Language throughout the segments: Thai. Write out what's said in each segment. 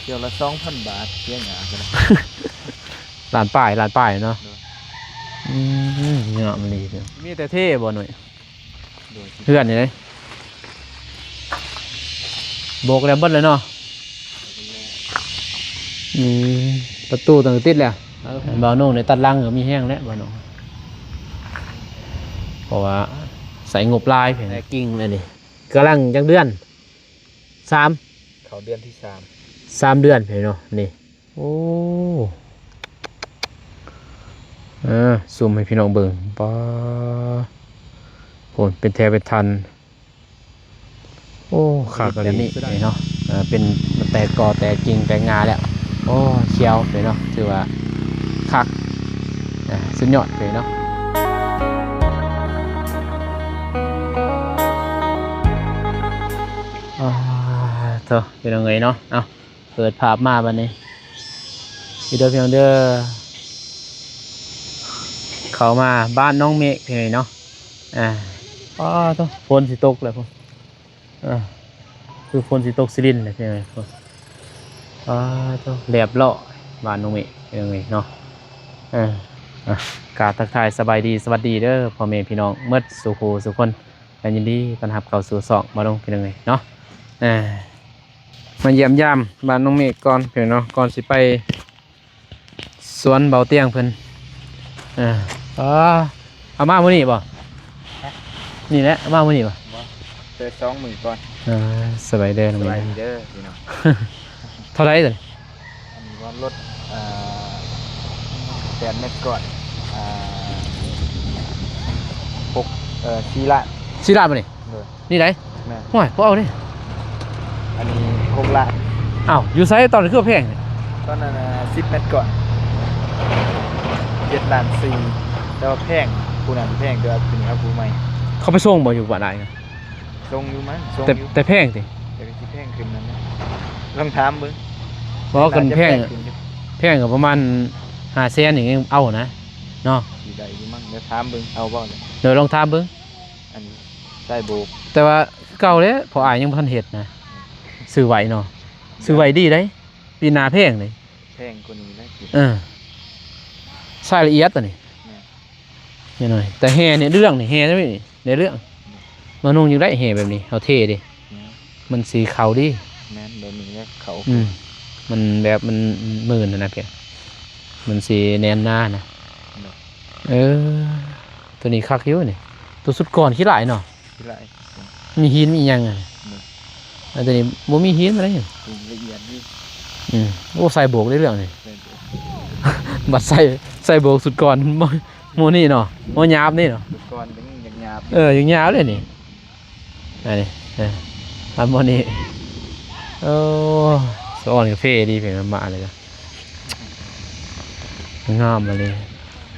เที่ยวละ2,000 บาทเที่ยวหยากัน ลานป้ายเนาะเนาะมันดีเด้อมีแต่เท่บ่หน่อยเพื่อนนี่เลยโบกแล้วเบิดเลยเนาะประตูต่างติดแล้วบ่าวโน่ในตัดลังก็มีแห้งแล้วบ่าวโน่เพราะว่าใส่งบลายเพียงแต่กิ่งเลยนี่กำลังจังเดือน3เขาเดือนที่3เดือนเพียงเนาะนี่โอ้ซูมให้พี่น้องเบิ่งป้าโหเป็นแทเป็นทันโอ้ขาดกันนี่เนาะเป็นแต่กอแต่กิ่งแต่งาแล้วโอ้เขียวเลยเนาะถือว่าคักสุดยอดเลยเนาะเถอะเป็นยังไงเนาะเอาเปิดภาพมาบัดนี้วิดีโอเพียงเด้อเข้ามาบ้านน้องเมฆเพียงเนาะต้องฝนสิตกเลยพ่อคือฝนสิตกสิรินเลยเพียงพ่อต้องแหลบเลาะบ้านน้องเมฆเพียงเนาะกราบทักทายสบายดีสวัสดีเด้อพ่อแม่พี่น้องเมื่อสุขสุขคนกันยินดีต้อนรับเข้าสู่2มาลงเพียงเนาะมาเยี่ยมยามบ้านน้องเมฆก่อนเพียงเนาะก่อนสิไปสวนเบาเตียงเพิ่นเอามามื้อนี้บ่นี่แหละเอามามื้อนี้บ่เจอ20,000ก่อนสบายเด้อน้องเมฆเด้อพี่น้องเท่าไหร่ซั่นอันนี้ว่ารถ8 เมตรก่อน4 ล้าน4 ล้านบ่นี่นี่ไหนห่วยบ่เอาดิอันนี้6 ล้านอ้าวอยู่ไสตอนนี้คือแพงตอนนั้น10 เมตรก่อน7 ล้าน 4แต่ว่าแพงผู้นั้นแพงแต่ว่าตัวนี้เอาผู้ใหม่เขาไปส่งบ่อยู่บ้านใดนะส่งอยู่มั้งส่งอยู่แต่แพงติแต่ก็สิแพงขึ้นนั่นนะลองถามเบิ่งบ่กันแพงก็ประมาณ500,000อย่างงี้เอานะเนาะสิได้อยู่มั้งเดี๋ยวถามเบิ่งเอาบ่เนี่ยเดี๋ยวลองถามเบิ่งอันนี้ใส่โบกแต่ว่าเก่าเด้พออายยังบ่ทันเฮ็ดนะซื้อไว้เนาะซื้อไว้ดีเด้ปีหน้าแพงเลยแพงกว่านี้นะใส่ละเอียดตัวนี้นี่หน่อยแต่แห่เนี่ยเรื่องนี่แห่ได้ไหมนี่ในเรื่องมานุ่งยังได้แห่แบบนี้เอาเท่ดิมันสีขาวดิแม่นแบบนี้แล้วเขามันแบบมันมื่นนะเพียมันสีแนนหน้านะตัวนี้คักอยู่นี่ตัวสุดก่อนขี้ไหลเนาะมีหินมียังไงตัวนี้บ่มีหินอะไรอย่างละเอียดดิโอ้ใส่โบกได้เรื่องนี่บัดใส่โบกสุดก่อนโมนี่เนาะโมหยาบนี่เนาะสุดก่อนเป็นอย่างหยาบอย่างหยาบเลยนี่นี่ทำโมนี่สะอ่อนกาแฟดีเพียงมาเลยจ้ะงามมาเลย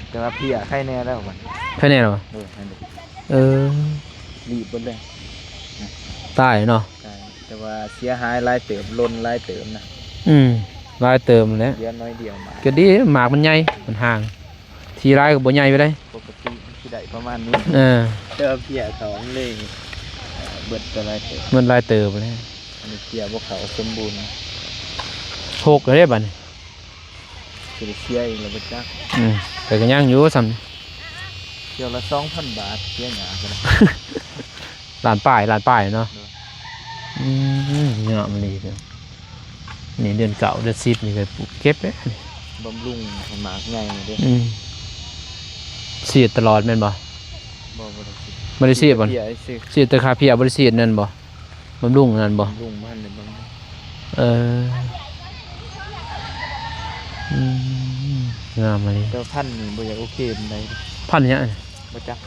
แต่ว่าพี่ไข่แน่แล้วมันไข่แน่หรอรีบหมดเลยตายเนาะแต่ว่าเสียหายลายเติมล้นลายเติมนะลายเติมแล้วเยอะน้อยเดียวมาก็ดีหมากมันใหญ่มันห่างทีไรก็บ่ใหญ่ไปได้ปกติที่ได้ประมาณนี้เจอเพีย2เลยเบิดลายเติมมันลายเติมเลยอันนี้เพียพวกเขาสมบูรณ์6ก็ได้บัดนี้คือเสียเองแล้วบ่จักแต่ก็ยังอยู่ซ้ำเที่ยวละ2,000 บาทเที่ยวหยากันลานป้ายเนาะเนาะมันดีเด้อนี่เดือนเก่าเดือน10นี่ก็เก็บเลยบำรุงให้หมากใหญ่เด้ฉีดตลอดแม่นบ่บ่ได้ฉีดบ่ฉีดแต่คาเพียบ่ได้ฉีดนั่นบ่บำรุงนั่นบ่บำรุงมันเลยบำรุงงามมาดิแต่พันธุ์นี่บ่อยากโอเคปานใดพันธุ์เนี้ยบ่จัก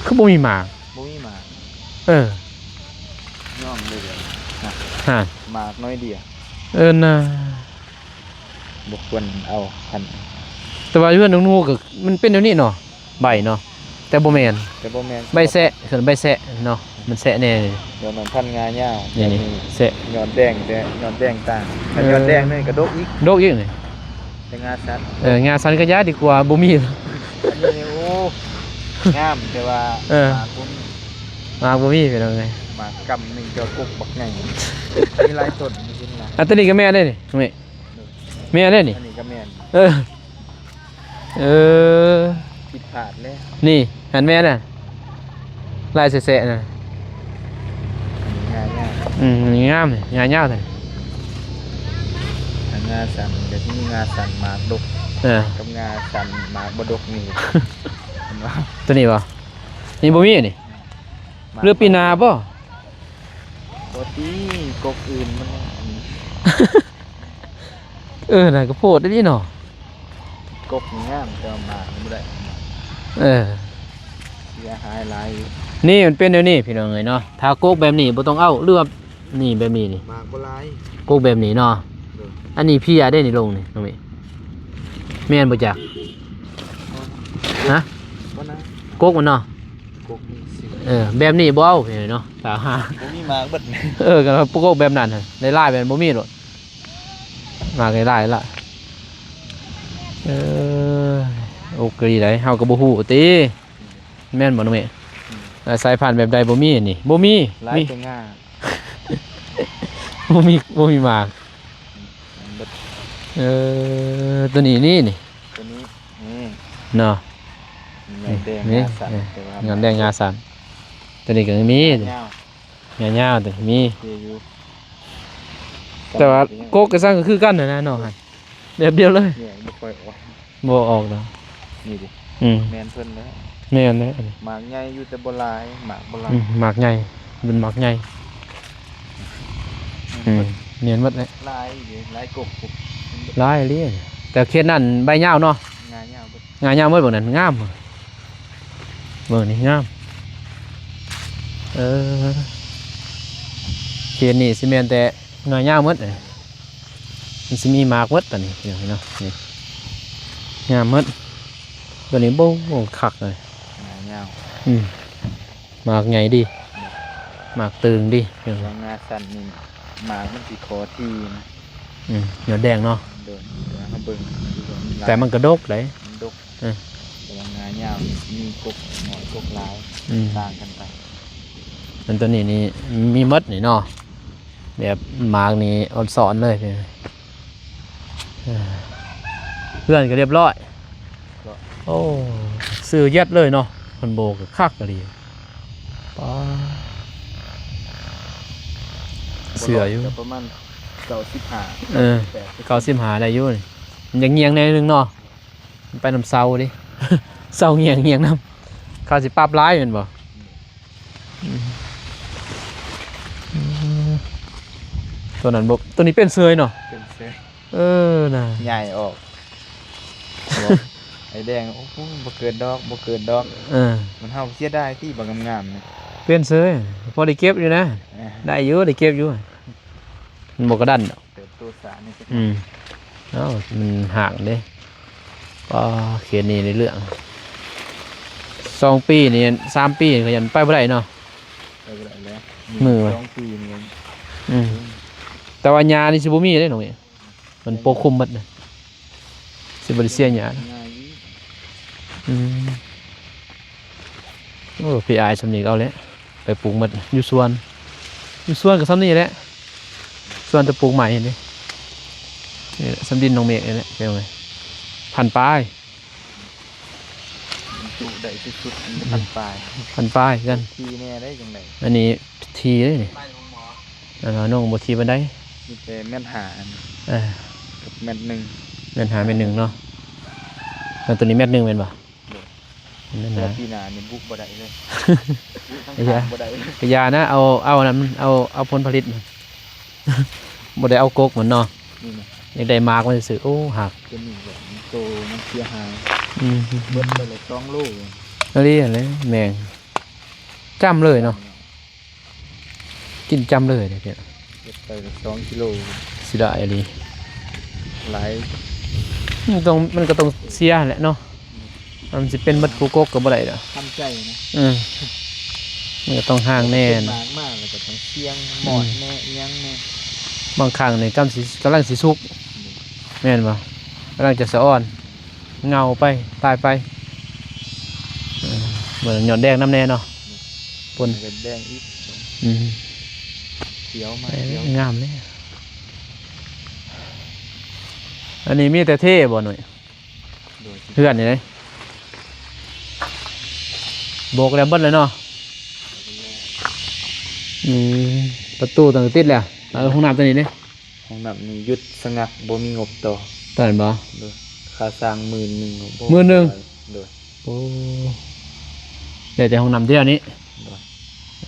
คือบ่มีหมากบ่มีหมากย่อมเลยนะหมากน้อยเดียวนะบ่ควรเอาพันธุ์แต่ว่าเพื่อนน้องนูก็มันเป็นเดี๋ยวนี้เนาะใบเนาะแต่บ่แม่นใบแซะคือใบแซะเนาะมันแซะแน่เลยเดี๋ยวมันพันงาหญ้านี่แซะยอดแดงแต่ยอดแดงต่างถ้ายอดแดงนี่ก็ดกอีกนี่แต่งาสันงาสันก็ยาดีกว่าบ่มีอันนี้โอ้งามแต่ว่ามาบ่มีเป็นไงมากำนึงจะกุกบักใหญ่มีหลายต้นจริงๆนะ อันตัวนี้ก็แม่ได้นี่แม่ได้นี่ อันนี้ก็แม่น เออเออ ผิดพลาดแล้ว นี่หันแม่น่ะลายแสะๆน่ะ งานยาก งามเลยงานยาวเลย งานสันกับที่งานสันหมากดก เออ กับงานสันหมากบดกนี่เห็นว่า ตัวนี้ป่ะนี่บ่มีนี่เรือปีนาป่ะ ปกติกกอื่นมันอันนี้ น่ะก็โพดได้ดิเนาะ กกนี่งามแต่ว่าหมากมันบ่ได้ เออ เสียหายหลายอยู่ นี่มันเป็นเดี๋ยวนี้พี่น้องเอ้ยเนาะถ้าโกกแบบนี้บ่ต้องเอาเรือนี่แบบนี้นี่ หมากบ่หลาย โกกแบบนี้เนาะ เด้อ อันนี้พี่ได้นี่ลงนี่น้องเมย์แม่นบ่จักฮะ บ่นะ โกกมันเนาะ กกนี่สิ แบบนี้บ่เอาพี่น้องเนาะถ้าหา บ่มีหมากเบิด ก็โกกแบบนั้นน่ะได้ลายแบบบ่มีหรอกมาได้ลายละโอเคได้เฮาก็บ่ฮู้ติแม่นบ่น้องเมย์แล้วสายพันธุ์แบบใดบ่มีนี่บ่มี หลาย มี แต่ง่า บ่มีหมาก มันเบิด ตัวนี้นี่ ตัวนี้นี่ เนาะ งานแดง นี่ งาสันแต่ว่าง านแดงงาสันตัวนี้ก็มี เงา งานยาวตัวนี้มี เทียอยู่ แต่ว่าโกกกระซังก็คือกันนะเนาะแบบเดียวเลย เนี่ยบ่ค่อยออก บ่ออกเนาะ นี่ดิ แแม่นเพิ่นแล้ว ม่นเลยอันนี้ หมากใหญ่อยู่แต่บ่หลายหมากบ่หลาย หมากใหญ่เป็นหมากใหญ่เนียนหมดเลย หลายอยู่หลายกบปุ๊บ หลายเลยแต่เขตนั้นใบยาวเนาะ งานยาวเบิด งายาวหมดบ่นั้นงามเบิ่งนี่งามเขตนี้สิแม่นแต่งายาวหมดเลยมันสิมีหมากหมดตอนนี้เดี๋ยวเนาะนี่งามหมดตัวนี้บ่คักเลย งานยาว หมากไงดีหมากตึงดี แต่ว่างาสันนี่หมากมันสิขอทีนะ เหนียวแดงเนาะ เดินเดี๋ยวเขาเบิ่งดูว่าหลาย แต่มันกระดกเลย มันดก เออ แต่ว่างายาวมีกบน้อยกบหลายต่างกันไป มันตัวนี้นี่มีมดนี่เนาะแบบหมากนี่อดสอนเลยเพื่อนก็เรียบร้อยโอ้ซื้อเย็ดเลยเนาะคนโบกคักกะดีป้าเสืออยู่ ก็ประมาณ95 95ได้อยู่นี่มันยังเงียงในนึงเนาะมันไปน้ำเซาดิ เซาเงียงน้ำเขาสิปรับร้ายแม่นบ่ตัวนั้นบ่ตัวนี้เป็นเซยเนาะ เป็นเส้น น่ะ ใหญ่ออกไอ้แดงโอ้โหบ่เกิดดอกบ่เกิดดอกมันเฮาเสียได้ที่บ่งามๆนี่ เป็นเซยพอได้เก็บอยู่นะได้อยู่ได้เก็บอยู่มันบ่กระดันดอก เติบโตสารนี่ก็ เอ้ามันห่างเด้ก็เขียนนี่ในเรื่อง2 ปีนี่3 ปีก็ยันไปบ่ได้เนาะ ไปบ่ได้แล้ว มือวะ 2 ปีนี่ แต่ว่าหญ้านี่สิบ่มีเด้น้องเอ้ยมันปกคลุมหมดน่ะสิบ่ได้เสียหญ้า ง่ายอยู่ โอ้พี่อายสำนีเอาแล้วไปปลูกหมดอยู่สวนก็ซ้ำนี่แหละสวนจะปลูกใหม่เห็นดินี่แหละสำดินน้องเมฆนี่แหละเป็นไงพันปลาย มันจุได้สุดๆมันพันปลาย พันปลายกัน ทีแน่ได้จังได๋ อันนี้ทีเลยนี่น้องบ่ทีบันได มีแต่แม่นหาอัน กับแม่นหนึ่ง แม่นหาแม่นหนึ่งเนาะแล้วตัวนี้แม่นหนึ่งแม่นบ่แม่น แต่ หา ปีหน้านี่บุกบ่ได้เลยบุกทั้ง ไอ้เหี้ย ทางบ่ได้เลย กระยานะเอานั้นเอาผลผลิตมัน บ่ได้เอากกเหมือนเนาะ นี่นะ อยากได้มากมันซื้อโอ้หัก ตัวนี้แบบมันโตมันเสียหาย อืม เบิดไปเลย2โล อันนี้อะไรแมงจ้ำเลยเนาะกินจ้ำเลยเนี่ย เบิดไปเลย2กิโล สิได้อะไร หลาย มันก็ต้องเสียแหละเนาะมันสิเป็นมัดกูกกกับบ่ได้ดอก ทำใจนะ มันก็ต้องห่างแน่ เป็น นะ มากมากแล้วก็ต้องเสียงหมอดแน่เอียงแน่ บางครั้งนี่กำลังสิสุกแม่นบ่กำลังจะสะอ่อนเงาไปตายไปเหมือนหยอดแดงน้ำแน่เนาะปน มันก็แดงอีก อืม เขียวมา ไป เขียว งามเลย อันนี้มีแต่เท่บ่หน่อย โดย เพื่อนนี่เลยโบกแล้วเบิดเลยเนาะประตูต่างติดแล้วห้องน้ำตัวนี้เนี่ย ห้องน้ำนี่หยุดสงักบ่มีงบต่อ ตอนบ่ โดยค่าสร้าง11,000บ่ 11,000 โดย โอ้เดี๋ยวแต่ห้องน้ำเที่ยวนี้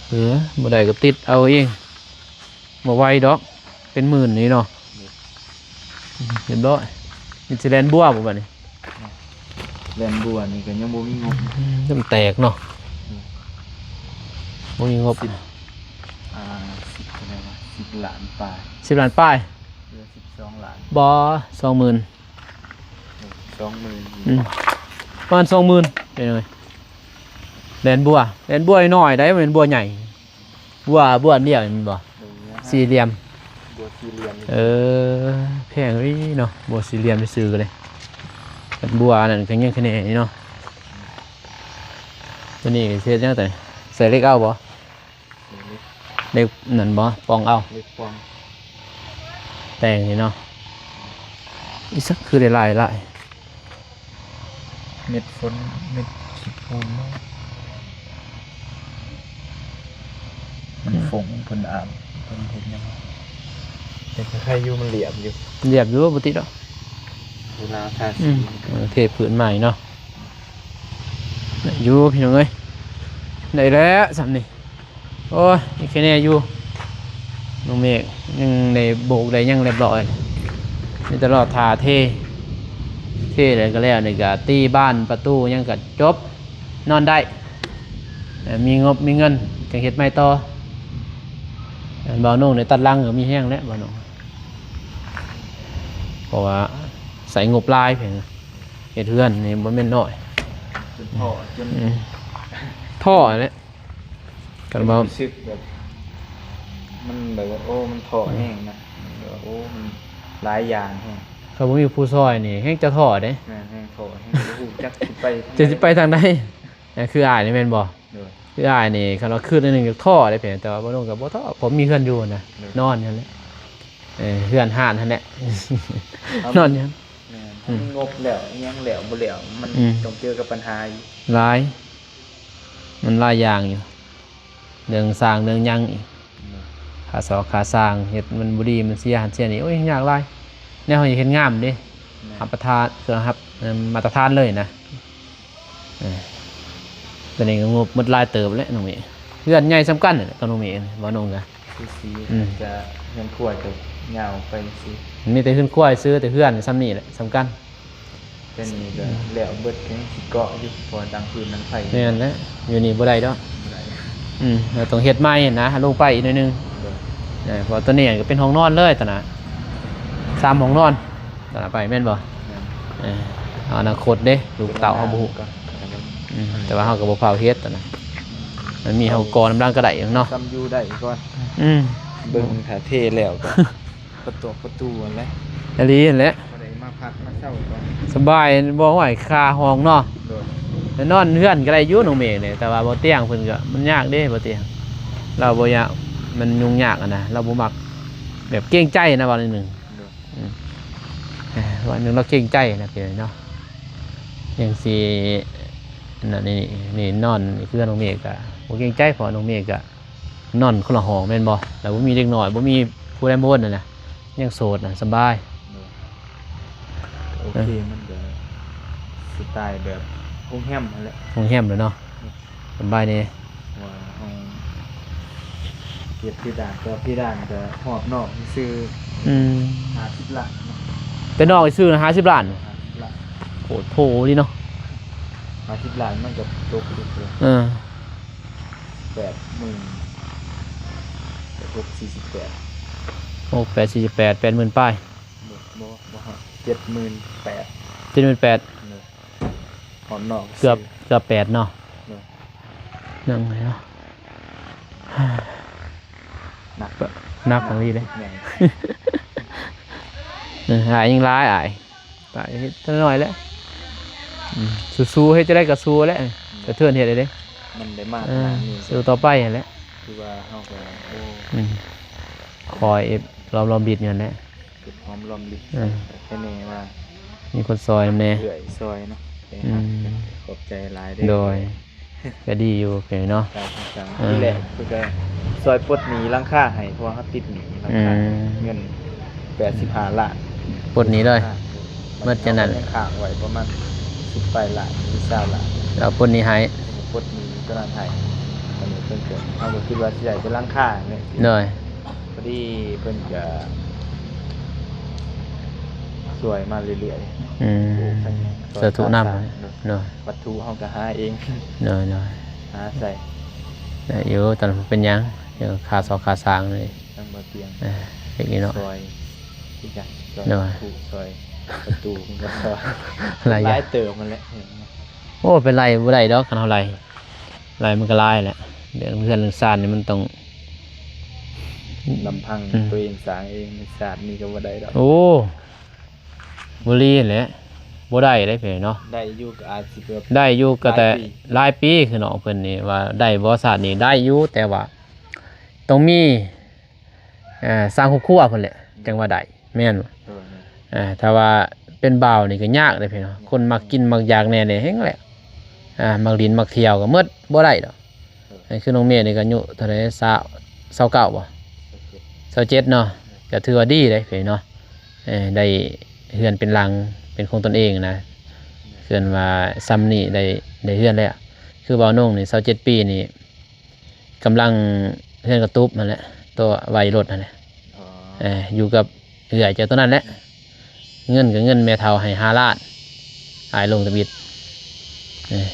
โดย บ่ได้ก็ติดเอาเองบ่ไหวดอกเป็นหมื่นนี่เนาะเรียบร้อยนิวซีแลนด์บัวบ่บัดนี้ แลนบัวนี่ก็ยังบ่มีงบ จนแตกเนาะบ่มีงบ 10เท่าไหร่วะ10ล้านปลาย 10 ล้านป้าย เหลือ12ล้าน บ่ 20,000 20,000 ประมาณ 20,000เป็นไงแลนบัวน้อยได้บ่แม่นบัวใหญ่บัวอันเดียวแม่นบ่สี่เหลี่ยม บัวสี่เหลี่ยม แพงเลยเนาะบัวสี่เหลี่ยมไปซื้อกันเลยแต่บัวนั่นก็ยังคะแนนนี่เนาะตัวนี้เสียจังแต่ใส่เล็กเอาบ่เล็กนั่นบ่ปองเอา เล็กปอง แต่งนี่เนาะอีสักคือได้หลาย เม็ดฝนเม็ดขี้ปูนเนาะมันฝงเพิ่นอาบเพิ่นเฮ็ดหยังแต่ก็ใครอยู่มันเหลี่ยมอยู่ เรียบอยู่บ่ติดดอก เวลาทาสี เทพื้นใหม่เนาะได้อยู่พี่น้องเอ้ยได้แล้วสำนี่โอ้ยนี่แค่นี้อยู่น้องเมฆยังได้โบกได้ยังเรียบร้อยนี่ตลอดทาเทเลยก็แล้วนี่ก็ตีบ้านประตูยังก็จบนอนได้มีงบมีเงินจังเฮ็ดไม่ต่อบ่าวนุ่งในตัดลังก็มีแห้งแล้วบ่าวนุ่งเพราะว่าใส่งบลายเพียงเฮ็ดเฮือนนี่บ่แม่นน้อย จนพ่อจน ท่อเนี่ยกันบ่า รู้สึกแบบมันแบบว่าโอ้มันท้อแห้งนะแบบว่าโอ้มันหลายอย่างแห้ง เขาบ่มีผู้ซอยนี่แฮงจะท่อเด้ แม่นแห้งท้อแห้งบ่รู้จักสิไป จะสิไปทางใดนั่นคืออ้ายนี่แม่นบ่ โดย คืออ้ายนี่คันว่าขึ้นนิดนึงก็ท่อได้เพียงแต่ว่าบ่นุ่งก็บ่ท่อผมมีเฮือนอยู่นะนอนนั่นแหละเฮือนห่านนั่นแหละ นอนอยู่ แม่นถ้ามีงบแล้วอิหยังแล้วบ่แล้วมัน ต้องเจอกับปัญหาอยู่ หลายมันหลายอย่างอยู่เรื่องสร้างเรื่องหยังอีกค่าสอค่าสร้างเฮ็ดมันบ่ดีมันเสียหันเสียนี่โอ้ยยากหลายแนวเฮาเฮ็ดงามเด้รับประทานเครื่องครับมาตรฐานเลยนะตอนนี้ก็งบหมดหลายเติบแล้วน้องเมย์เฮือนใหญ่สำคัญน่ะตอนน้องเมย์บ่น้องกะ คือสีจะเงินขวดจะยาวไปสิ มีแต่เฮือนควายซื้อแต่เฮือนซ้ำนี่แหละสำคัญ แต่นี่ก็แล้วเบิดเพียงสิเกาะอยู่พอดังพื้นดังไฟ แม่นแหละอยู่นี่บ่ได้ดอก ได้ เราต้องเฮ็ดใหม่นะลงไปอีกหน่อยนึง โดย เพราะตัวนี้ก็เป็นห้องนอนเลยตอนน่ะ3ห้องนอนตอนน่ะไปแม่นบ่ แม่น เอาอนาคตเด้ลูกเต่าเฮาบ่ฮู้ ก่อน แต่ว่าเฮาก็บ่พาเฮ็ดตอนน่ะมันมีเฮากอน้ำรังก็ได้เนาะ ซ้ำอยู่ได้ก่อน อืม เบิ่งถ้าเทแล้วก็ ประตูอันแหละ อันนี้นั่นแหละ บ่ได้มาพักมาเช่าก่อน สบายบ่ไหวค่าห้องเนาะ โดย แล้วนอนเฮือนก็ได้อยู่น้องเมย์นี่แต่ว่าบ่เตียงเพิ่นก็มันยากเด้บ่เตียงเราบ่อยากมันยุ่งยากอะนะเราบ่มักแบบเกรงใจนะว่านิดนึง โดย วันหนึงเราเกรงใจนะพี่เนาะอย่างสินั่นนี่นอนนี่คือน้องเมฆก็บ่เกรงใจเพอน้องเมฆก็นอนคนละห้องแม่นบ่แล้วบ่มีเด็กน้อยบ่มีผู้ใดบ่นนั่นน่ะยังโสดน่ะสบาย โอเคมันก็สไตล์แบบโฮมแฮมนั่นแหละ ห้องแฮมเลยเนาะสบายนี่ ว่าห้องเก็บพี่ด่านก็พี่ด่านก็หอบนอกซื้อ 50 ล้านเนาะ แต่นอกซื้อนะ50 ล้าน 50 ล้าน โหดโผดิเนาะ 50 ล้านมันก็ตกอยู่เ80,000ลยแต่ตก48 โอ้848 80,000ป้าย บ่ฮะ78,000 78,000 เลยหอมนอก เกือบ8เนาะ เลย นั่งไงเนาะ หนัก นักของนี่เลย ใหญ่ หายยังร้ายตายท่านหน่อยแล้วสู้ๆให้จะได้กับสู้แล้วกระเทือนเห็ดเลยเด้ มันได้มากขนาดนี้ สู้ต่อไปเห็นแล้ว คือว่าเฮาก็โอ้ คอยเราบิดเงินแล้ว เกิดความรอมริบ แค่นี้ว่า มีคนซอยแน่ เอื่อยซอยเนาะ อืม ขอบใจหลาย โดยก็ดีอยู่โอเคเนาะ การต่างๆที่แหละคือก็ซอยปลดหนี้หลังค่าให้เพราะว่าเขาติดหนี้หลังค่าเงิน85 ล้าน ปลดหนี้เลย เมื่อจะนั้น ยังค้างไว้ประมาณ10ปลายล้านหรือ20ล้าน เราปลดหนี้ให้ ปลดหนี้ก็นั้นให้ตอนนี้เพิ่นก็เขาก็คิดว่าสิได้เป็นหลังค่าเนี่ย โดย พอดีเพิ่นก็สวยมาเรื่อย อืม ๆ สาธุนำโดย วัตถุเฮาก็หาเอง โดย หาใส่ ได้อยู่ตอนนั้นเป็นหยังเดี๋ยวขาซอกขาสร้างเลย ตั้งบ่เตียง เล็กน้อย ซอยที่กันซอย เนอะ ถูกซอยประตูมันก็ซอย หลายอย่าง เติมมันแหละ โอ้เป็นไรบ่ได้ดอกคันเท่าไรไรมันก็ลายแหละเรื่องเพื่อนเรื่องซ่านนี่มันต้อง ลำพัง อืม ตัวเองสร้างเองในศาสตร์นี่ก็บ่ได้ดอก โอ้บุรีแหละบ่ได้ได้เพิ่นเนาะ ได้อยู่ก็อาจสิแบบ ได้อยู่ก็แต่ หลายปี หลายปีคือน้องเพิ่นนี่ว่าได้บ่ศาสตร์นี่ได้อยู่แต่ว่าต้องมีสร้างครอบครัวเพิ่นแหละจังว่าได้แม่นบ่ ถ้าว่าเป็นบ่าวนี่ก็ยากเลยพี่เนาะคนมักกินมักอยากแน่นี่แฮงแหละมักดินมักเที่ยวก็หมดบ่ได้ดอกคือน้องเมย์นี่ก็อายุเท่าไหร่29บ่27เนาะก็ถือว่าดีเลยพี่เนาะได้เฮือนเป็นหลังเป็นของตนเองนะเฮือนว่าซ้ำนี่ได้เฮือนแล้วคือบ่าวน้องนี่27ปีนี่กำลังเฮือนกระตุบนั่นแหละตัววัยรถนั่นแหละ อยู่กับเอื้อยเจ้าตัวนั้นแหละเงินกับเงินแม่เฒ่าให้5 ล้านอายลงทะบิด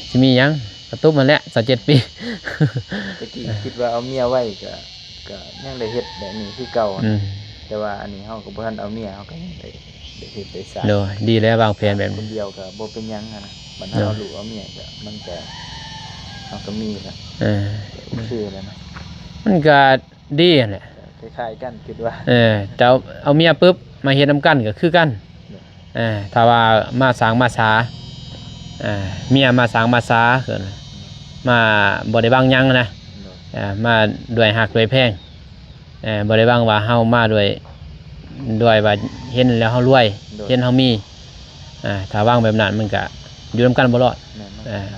สิมีหยังกระตุบมันแหละ27 ปี ตะกี้คิดว่าเอาเมียไว้ก็ยังได้เฮ็ดแบบนี้คือเก่า อืม แต่ว่าอันนี้เฮาก็บ่ทันเอาเมียเฮาก็ยังได้เฮ็ดได้สร้าง โดยดีแล้ววางแผนแบบ ค นี้ นเดียวก็บ่เป็นหยังอะนะบัด เนอะ เฮารู้เอาเมียก็มันก็เฮาก็มีแล้ว เออ คือแล้วนะ มันก็ดีนั่นแหละ คล้ายๆกันคิดว่า จะเอาเมียปุ๊บมาเฮ็ดนำกันก็คือกันถ้าว่ามาสร้างมาสาเมียมาสร้างมาสาเกินมาบ่ได้บางหยังนะมาด้วยหักด้วยแพงบ่ได้บางว่าเฮามาด้วยว่าเห็นแล้วเฮารวย เห็นเฮามีถ้าวางแบบนั้นมันก็อยู่นำกันบ่รอด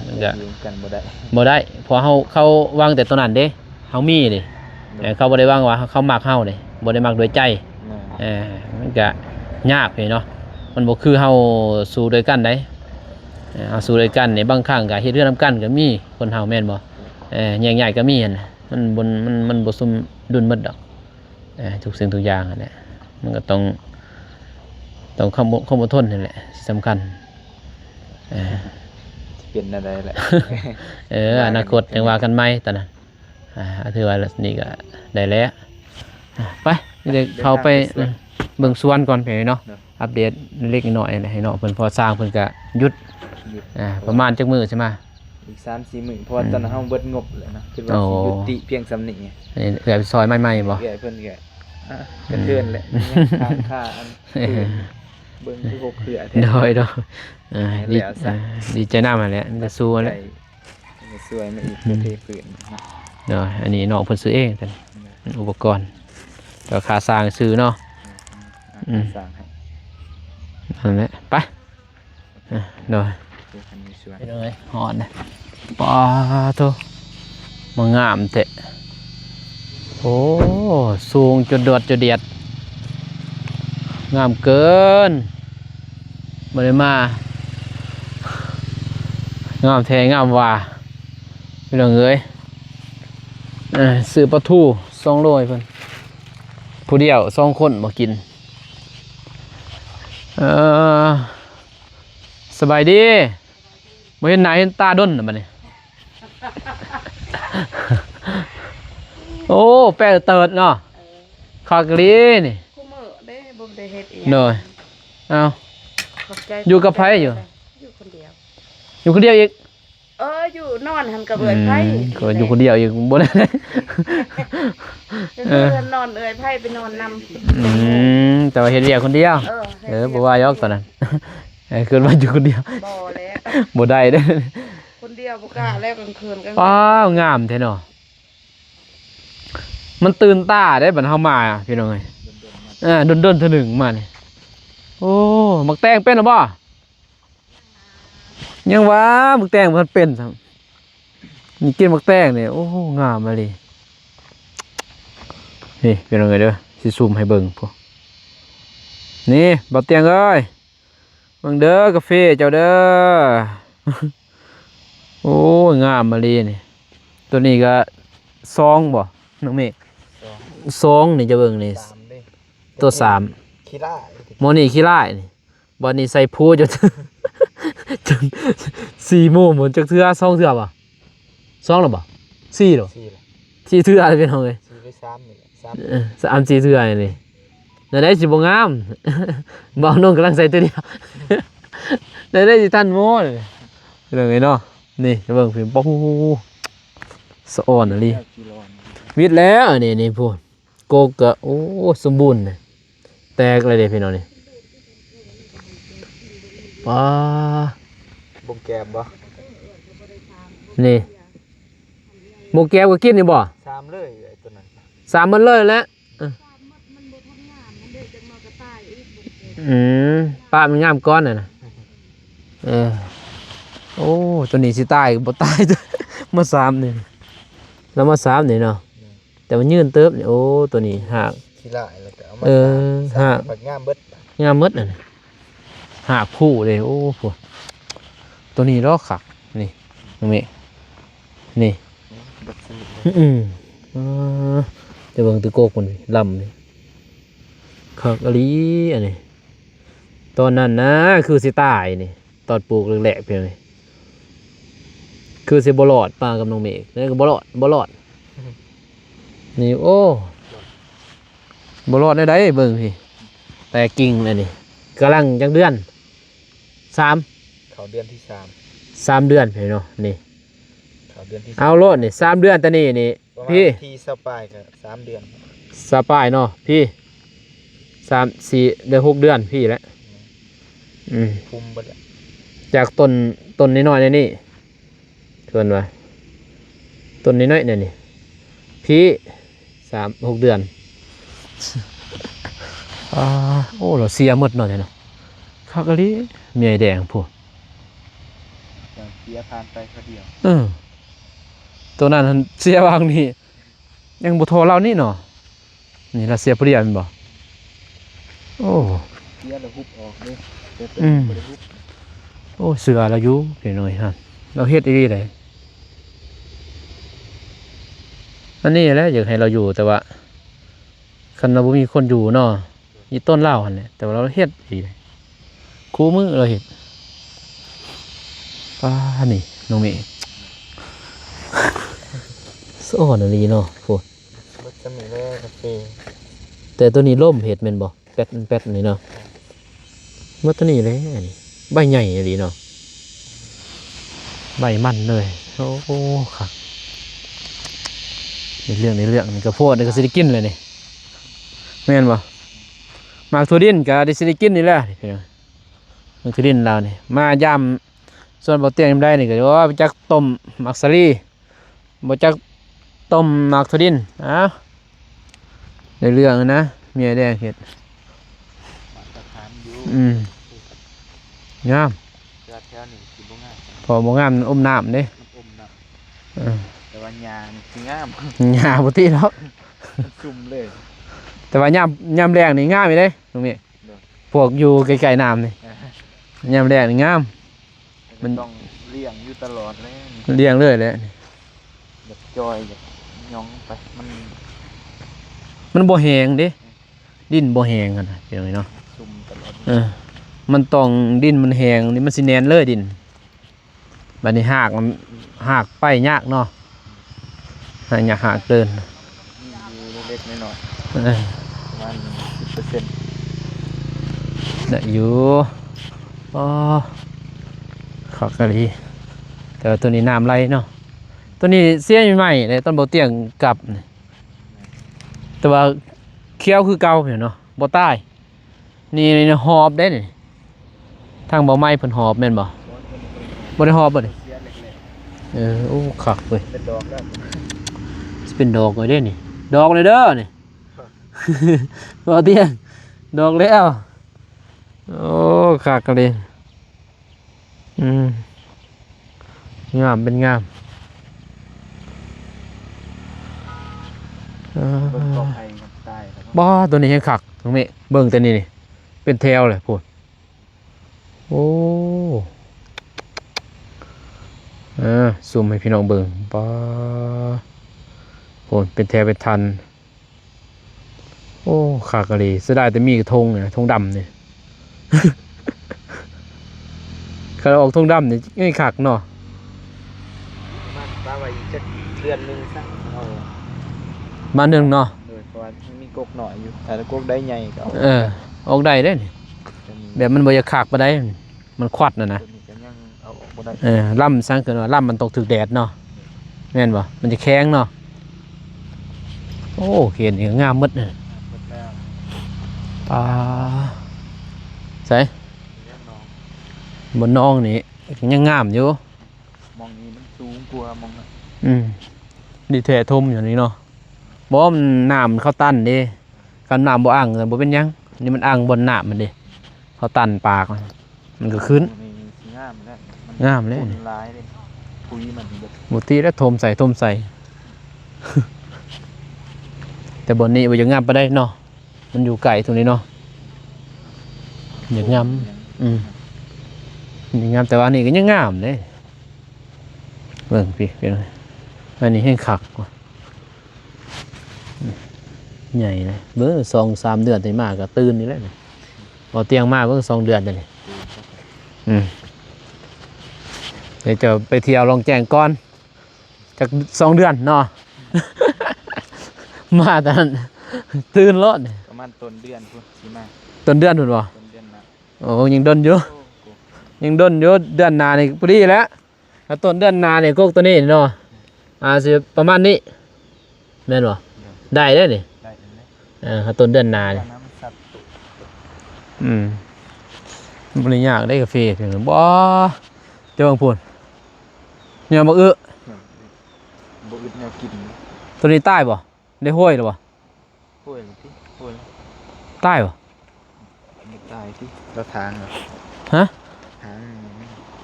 มันก็ ยืมกันบ่ได้ บ่ได้เพอเขาวางแต่ตัวนั้นเด้เฮามีเด้เขาบ่ได้วางว่าเขามักเฮาเด้บ่ได้มักด้วยใจมันก็ยากพี่เนาะมันบ่คือเฮาสู้ด้วยกันได้เฮาสู้ด้วยกันนี่บางครั้งก็เฮ็ดเรื่องนำกันก็มีคนเฮาแม่นบ่แยกย้ายก็มีหั่นน่ะมันบ่สมดุลหมดดอกทุกสิ่งทุกอย่างนั่นแหละมันก็ต้องความอดทนนี่แหละสำคัญ เป็นอะไรแหละ อนาคตยังว่ากันไหมตอนนั้นถือว่านี่ก็ได้แล้วไปเดี๋ยวเขาไปเบิ่งสวนก่อนไปเนาะอัปเดตเล็กน้อยอะไรให้เนาะเพิ่นพอสร้างเพิ่นก็หยุดประมาณจักมื้อใช่มั้ย อีก 3-4 มื้อเพราะว่าตอนนั้นเฮาเบิดงบแล้วนะคิดว่าสิยุติเพียงส่ำนี้ นี่เอื้อยไปซอยใหม่ๆบ่ เอื้อยเพิ่นก็กระเทือนแหละค่าอันเบิ่งคือ6เครือแท้ โดยดีใจนำนั่นแหละมันจะสู้นั่นแหละ สวยมาอีกประเทศอื่นนะ เนาะอันนี้น้องเพิ่นซื้อเองแต่อุปกรณ์ก็ค่าสร้างซื้อเนาะ สร้างให้ นั่นแหละไปเนาะ คือคันมีสวน ไปเลยหอนนะปลาโตมางามเตะโอ้สูงจนเดียดงามเกินมาเลยมางามแท้งามว่าพี่น้องเอ้ยซื้อปลาทู2 โลเพิ่นผู้เดียว2 คนมากินสบายดีบ่เห็นหน้าเห็นตาด้นน่ะบัดนี้ โอ้แป้เติดเนาะคากลีนี่ คู่มือได้บ่ได้เฮ็ดอี เนาะเอา ขอบใจ อยู่กับไผอยู่ อยู่คนเดียว อยู่คนเดียวอีก อยู่นอนหันกับเอื้อยไผ ก็อยู่คนเดียวอีกบ่ได้ เออนอนเอื้อยไผไปนอนนำ แต่ว่าเฮ็ดเวียกคนเดียวบ่ว่ายอกตอนนั้น คืนว่าอยู่คนเดียว บ่แล้ว บ่ได้เด้อ คนเดียวบ่กล้าแล้วกลางคืนกลาง ว้าวงามแท้เนาะมันตื่นตาได้บัดเฮามาพี่น้องเอ้ย ดนเท่าหนึ่งมาเนี่ยโอ้หมักแตงเป็นหรือเปล่ายังวะหมักแตงมันเป็นครับนี่กินหมักแตงเนี่ยโอ้งามมาเลยนี่เป็นยังไงเด้อสิซูมให้เบิ่งพวกนี่บ่เตียงเอ้ยเบิ่งเด้อกาแฟเจ้าเด้อ โอ้งามมาเลยนี่ตัวนี้ก็ซองบ่น้องเมฆซองนี่จะเบิ่งนี่ 3เด้ ตัวสาม ขี้ร้าย โมนี่ขี้ไล่นี่บอลนี่ใส่พูจน จน4 โมงเหมือนจักเทื่อ2 เทื่อป่ะ2หรอป่ะ4หรอ 4ล่ะ 4 เทื่ออะไรเป็นเอาเลย 4ไป3นี่แหละ3 3 4 เทื่อนี่ได้สิบ่งาม บ่าวนุ่งกำลังใส่ตัวเดียว ได้สิทันโมเลยเรื่องไงเนาะนี่จะเบิ่งฟิล์มป๊อกสะอ่อนอะลิ กิโลน วิดแล้วนี่พูดโกกะโอ้สมบูรณ์เลยแตกเลยเด้พี่น้องนี่ว้า บ่งแก้มบ่ นี่หมูแก้วก็กินนี่บ่ 3เลยไอ้ตัวนั้น 3มันเลยแล้วป้ามันงามก้อนน่ะนะโอ้ตัวนี้สิตายบ่ตาย มา3นี่แล้วมา3นี่เนาะแต่มันยืนเติบนี่โอ้ตัวนี้หาก ขี้ร้ายแล้วก็เอามา หาก บักงามเบิด งามหมดน่ะนะหากผู้เลยโอ้พวกตัวนี้รอกคักนี่ตรงนี้นี่ บักสนิทเลย จะเบิ่งตะโกกมันลำนี่คักอลีอันนี้ตอนนั้นนะคือสิตายนี่ตอนปลูกแรกๆเพียงนี่คือสิบ่รอดปลากับน้องเมฆนี่ก็บ่รอดนี่โอ้บ่รอดได้เบิ่งพี่แต่กิ่งเลยนี่กำลังจังเดือน3 เขาเดือนที่3 3 เดือนพี่เนาะนี่ เขาเดือนที่ เอาโลดนี่3 เดือนแต่นี่ ประมาณ พี่ ที่สปายก็3 เดือน สปายเนาะพี่3-4 เดือน 6 เดือนพี่แล้ว คุมเบิดแล้ว จากต้นน้อยๆนี่เกินว่าต้นน้อยๆนี่พี่3-6 เดือน โอ้เราเสียหมดเนาะเนี่ยเนาะคักอะลิเมียแดงพวก อย่างเสียผ่านไปเขาเดียว ตัวนั้นมันเสียวางนี่ยังบ่โทรเรานี่เนาะนี่เราเสียเปรียบแม่นบ่โอ้ เสียแล้วฮุบออกเด้เดี๋ยว อืม บ่ได้ฮุบ โอ้เสือเราอยู่เพียงหน่อยฮะเราเฮ็ดดีๆเลยอันนี้แหละอยากให้เราอยู่แต่ว่าคันเราบ่มีคนอยู่เนาะอีต้นเหล้าหั่นแหละแต่ว่าเราเฮ็ดดีเลยคู่มือเราเฮ็ดป้านี่น้องเมย์สะอ่อนอะลีเนาะโพด มันจะมีแร่กาแฟ แต่ตัวนี้ล่มเห็ดแม่นบ่แป๊ดนี่เนาะเมื่อตัวนี้เลยอันนี้ใบใหญ่อะลีเนาะใบมันเลยโอ้โหครับในเรื่องนี่ก็โพดนี่ก็สิได้กินเลยนี่แม่นบ่หมากถั่วดินก็ได้สิได้กินนี่แหละนี่พี่น้องหมากถั่วดินเรานี่มายำส่วนบ่เตียงได้นี่ก็ว่าไปจักต้มหมากสาลีบ่จักต้มหมากถั่วดินในเรื่องนะเมียแดงเห็ด มาตรฐานอยู่ งาม เจ้าแถวนี่สิบ่งาม พอบ่งามมันอมน้ำเด้ มันอมน้ำแต่ว่ายางสิงาม หญ้าบ่ติแล้ว มันซุ่มเลย แต่ว่ายามแดงนี่งามอยู่เด้ตรงนี้พวกอยู่ไกลๆน้ำนี่ยามแดงนี่งาม มัน ต้องเลี้ยงอยู่ตลอดเลย เลี้ยงเลยแหละ แบบจอยแบบย่องไปมัน มันบ่แห้งเด้ดินบ่แห้งกันนะเดี๋ยวนี้เนาะ ซุ่มตลอด มันต้องดินมันแห้งนี่มันสิแน่นเลยดินบัดนี้หากไปยากเนาะหากเดิน มีอยู่เล็กๆน้อย เออ ๆประมาณ10% ได้อยู่อ๋อขอกะลีแต่ว่าตัวนี้น้ำไหลเนาะตัวนี้เสียใหม่ๆเลยต้นบ่เตียงกลับนี่แต่ว่าเคี้ยวคือเก่าเห็นเนาะบ่ตายนี่หอบได้นี่ทางบ่ไม้เพิ่นหอบแม่นบ่บ่ได้หอบบ่นี่ เสียเล็ก โอ้คักเว้ย ๆเป็นดอกแล้ว สิเป็นดอกเลยเด้นี่ดอกเลยเด้อนี่ บ่เตียงดอกแล้วโอ้คักกันเลยงามเป็นงามเบิ่งกอไผ่กับใต้ครับ บ่ตัวนี้ยังคักน้องเมฆเบิ่งตัวนี้นี่เป็นแถวเลยพูดโอ้ซูมให้พี่น้องเบิ่งบ่พูดเป็นแถวเป็นทันโอ้คักกันเลยเสียดายแต่มีกระทงเนี่ยธงดำเนี่ย เขาออกธงดำนี่ไม่คักเนาะ มันป้าไว้อีกจักเดือนหนึงซะเอา มาหนึ่งเนาะ โดยเพราะว่ามันมีกกหน่อยอยู่แต่ถ้ากกได้ใหญ่ก็เอา ออกได้เด้นี่ จะมี แบบมันบ่อยากคักบ่ได้มันควัดน่ะนะ ตัวนี้ก็ยังเอาออกบ่ได้ ล่ำสังเกินว่าล่ำมันตกถึกแดดเนาะแม่นบ่มันจะแข็งเนาะโอ้เห็นนี่ก็งามหมดน่ะ หมดแล้ว ปลาใส่ เลี้ยงน้อง บนน้องนี่ยังงามอยู่ มองนี้มันสูงกว่ามองนั้น ดีแท้ทมอย่างนี้เนาะบ่มันน้ำมันเข้าตันเด้กันน้ำบ่อ่างบ่เป็นหยังนี่มันอ่างบนน้ำมันเด้เขาตันปากมันก็ขึ้น นี่สิงามแล้ว งามเลย ฝุ่นร้ายเลยปุ๋ยมันเบิด หมดที่แล้วทมใส่ แต่บนนี้บ่ยังงามปานใดเนาะมันอยู่ไกลตรงนี้เนาะอย่างงามอย่างงามแต่ว่านี่ก็ยังงามเด้เบิ่งพี่เป็นไงอันนี้ให้คักกว่าใหญ่เลยเบิ่ง2-3 เดือนได้มากก็ตื่นนี่แหละนี่บ่เตียงมาเบิ่ง2 เดือนเด้นี่เดี๋ยวจะไปเที่ยวลองแจ้งก่อนจาก2 เดือนเนาะ มาตอนนั้นตื่นรถ ประมาณต้นเดือนพุ่นสิมา ต้นเดือนพุ่นบ่ ต้นเดือนนะ โอ้ยังดนอยู่ โอ้โห ยังดนอยู่เดือนหน้านี่พอดีแล้วถ้าต้นเดือนหน้านี่กกตัวนี้เนาะสิประมาณนี้แม่นบ่ได้เด้อนี่ ได้เห็นไหม ถ้าต้นเดือนหน้านี่ น้ำสัตว์ บ่ได้ยากได้กาแฟเพียงบ่เจ้าของพุ่นเนี่ยบ่อื้อ บ่อึดแนวกิน ตัวนี้ตายบ่ได้ห้อยหรือบ่ โอ้ยที่โอ้ย ตายบ่ ไม่ตายที่เราทางเหรอ ฮะ ทาง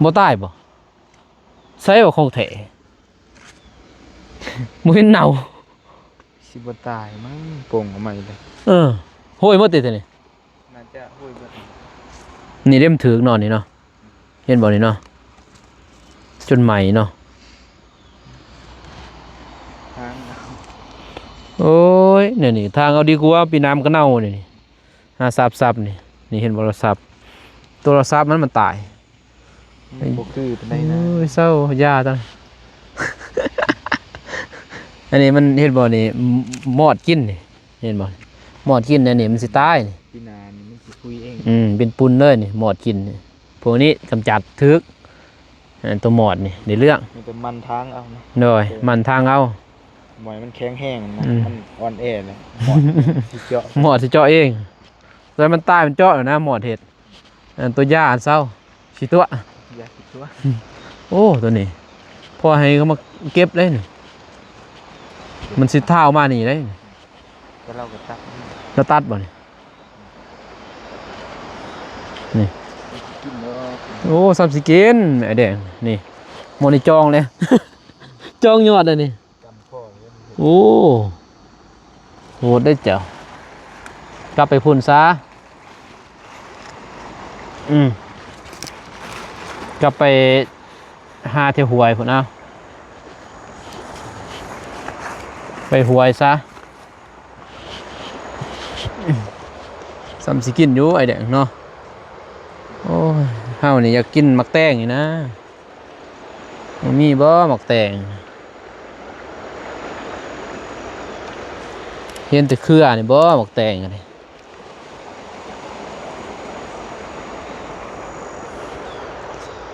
บ่ตายบ่ใส่บ่ของแท้ บ่เห็นเน่า สิบ่ตายมั้งโป่งออกมาเลย ห้อยหมดติตัวนี้ น่าจะโอ้ยเบิด นี่เล่มถือนอนนี่เนาะเห็นบ่นี่เนาะจนใหม่เนาะ ทาง โอ้ยเนี่ยนี่ทางเอาดีกว่าปีน้ำก็เน่านี่นี่หาซับนี่นี่เห็นโทรศัพท์โทรศัพท์มันตาย บ่คือปานใด โอ้ นะ ยเศร้ายาจัง อันนี้มันเห็นบ่นี่มอดกินนี่เห็นบ่มอดกินอันนี้มันสิตายนี่ พี่นานี่มันสิคุยเอง เป็นปุ่นเลยนี่มอดกินนี่พวกนี้กำจัดทึกตัวมอดนี่ในเรื่อง มันจะมันทางเอานะ โดยมันทางเอา หมอยมันแข็งแห้งนะ อืม มันอ่อนแอนะหมอยสิเจาะ หมอดสิเจาะเองแต่มันตายมันเจาะอยู่นะหมอดเห็ดตัวยาอันเศร้าสิตัว อย่าคิดว่า โอ้ตัวนี้พอให้เขามาเก็บได้นี่มันสิเท้ามานี่ได้นี่ ก็เราก็ตัก แล้วตัดบ่นี่นี่ กินแล้ว โอ้ซับสิกินไอ้แดงนี่หมอนี่จองเลย จองยอดเลยนี่ จำพ่อเลย โอ้โหดได้เจ้า กลับไปพุ่นซะกลับไปหาเที่ยวหวยพุ่นเอาไปหวยซะซ้ำสิกินอยู่ไอแดงเนาะโอ้ยเฮานี่อยากกินมักแตงนี่นะมันมีบ่มักแตงเห็นแต่เครือนี่บ่มักแตงอะไร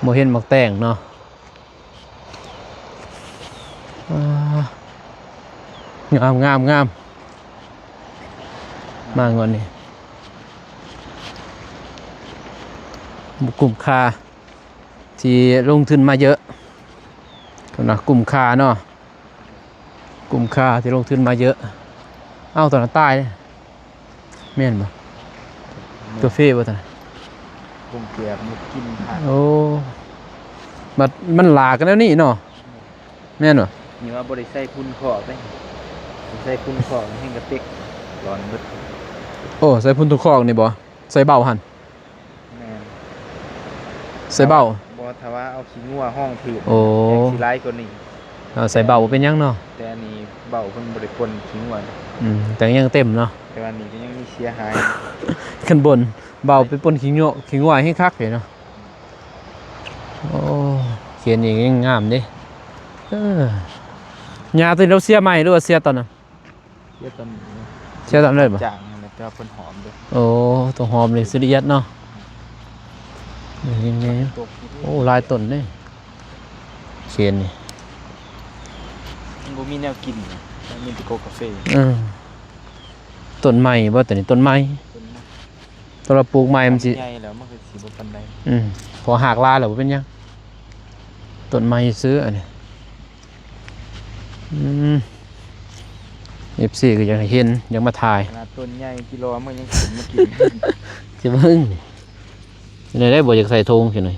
บ่เห็นมักแตงเนาะงามมางอนนี่บุกลุ่มคาที่ลงทุนมาเยอะนะกลุ่มคาเนาะกลุ่มคาที่ลงทุนมาเยอะเอ้าตอนนั้นตายเลย แม่นบ่กาแฟบ่ท่าน คงเกียบมุกกินผ่าน โอ้มันหลากกันแล้วนี่เนาะแม่นบ่ นี่ว่าบ่ได้ใส่พุ่นขอบเลยใส่พุ่นขอบให้กระเต็กร้อนเบิด โอ้ใส่พุ่นทุกคอกนี่บ่ใส่เบ้าหั่น แม่น ใส่เบ้า บ่ถ้าว่าเอาขี้งัวห้องผืน โอ้ แม่งสิร้ายกว่านี้ ใส่เบ้าบ่เป็นหยังเนาะ แต่อันนี้เบาเพิ่นบ่ได้ปนขี้งัว แต่ยังเต็มเนาะ แต่ว่านี่ก็ยังมีเสียหาย ขึ้นบนเบ้าไปปนขี้งัวให้คักเลยเนาะโอ้เขียนอีกยังงามเด้หญ้าตัวนี้เราเสียใหม่หรือว่าเสียตอนนั้น เสียตอนนี้ เสียตอนนั้นเลยบ่ จางนั่นแหละแต่ว่าเพิ่นหอมเด้อ โอ้ตัวหอมเลยสุดยอดเนาะยังไง ตกอยู่ โอ้ลายต้นนี่เขียนนี่ มันบ่มีแนวกินนะมันมีแต่โกกาแฟ ต้นใหม่บ่ตัวนี้ต้นใหม่ ต้นไม้ ตัวเราปลูกใหม่มันสิ ใหญ่แล้วมันก็สิบ่ปานใด พอหากลาแล้วบ่เป็นหยังต้นใหม่ซื้ออันนี้FC ก็ยังให้เห็นยังมาถ่าย ขนาดต้นใหญ่กิโลมันยังขึ้นมากิน จะเบิ่งนี่ได้บ่อยากใส่ธงขึ้นหน่อย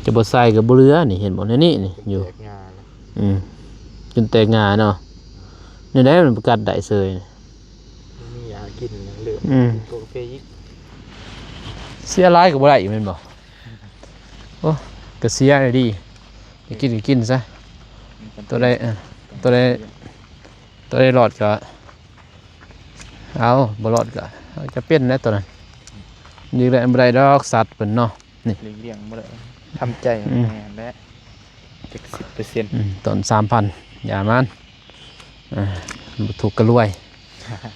จะบ่ใส่ก็บ่เหลือนี่เห็นบ่ในนี่นี่อยู่ แตกงาแล้ว จนแตกงาเนาะนี่ได้มันประกาศได้เซย มียากินนะเหลือโกกาแฟอีก เสียร้ายก็บ่ได้อีกแม่นบ่โอ้ก็เสียเลยดิจะกินก็กินซะตัวใดตัวใดรอดก็เอาบ่รอดก็จะเป็นนะตัวนั้นนี่แหละบ่ได้ดอกสัตว์เพิ่นเนาะนี่ เลี้ยงบ่ได้ทำใจให้แม่และจัก10% ต้น 3,000อย่ามันบ่ถูกก็รวย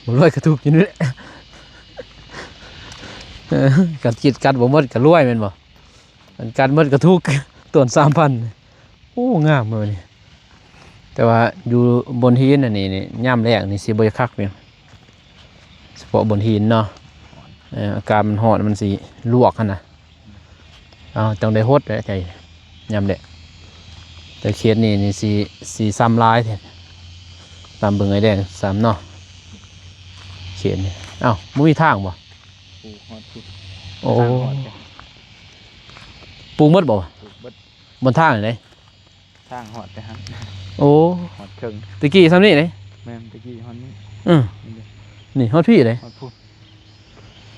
บ่รวยก็ถูกอยู่นี่แหละกัดคิดกัดบ่หมดก็รวยแม่นบ่อันกัดหมดก็ถูกต้น 3,000โอ้งามเลยนี่แต่ว่าอยู่บนหินอันนี้นี่ยามแรกนี่สิบ่คักแม่นเฉพาะบนหินเนาะอากาศมันร้อนมันสิลวกหั่นน่ะเอาจังได้ฮดได้ใจยามแรกแต่เขตนี่นี่สิซ้ำลายแท้ตามเบิ่งไอ้แดงซ้ำเนาะเขตนี่เอ้าบ่มีทางบ่ ปลูกฮอดพุด โอ้ ทางฮอดจ้ะ ปลูกหมดบ่ ปลูกเบิด บนทางนี่ ทางฮอดแต่หั่น โอ้ ฮอดครึ่ง ตะกี้ซ้ำนี่เลย แม่นตะกี้ฮอดนี้ นี่ฮอดพี่เลย ฮอดพุด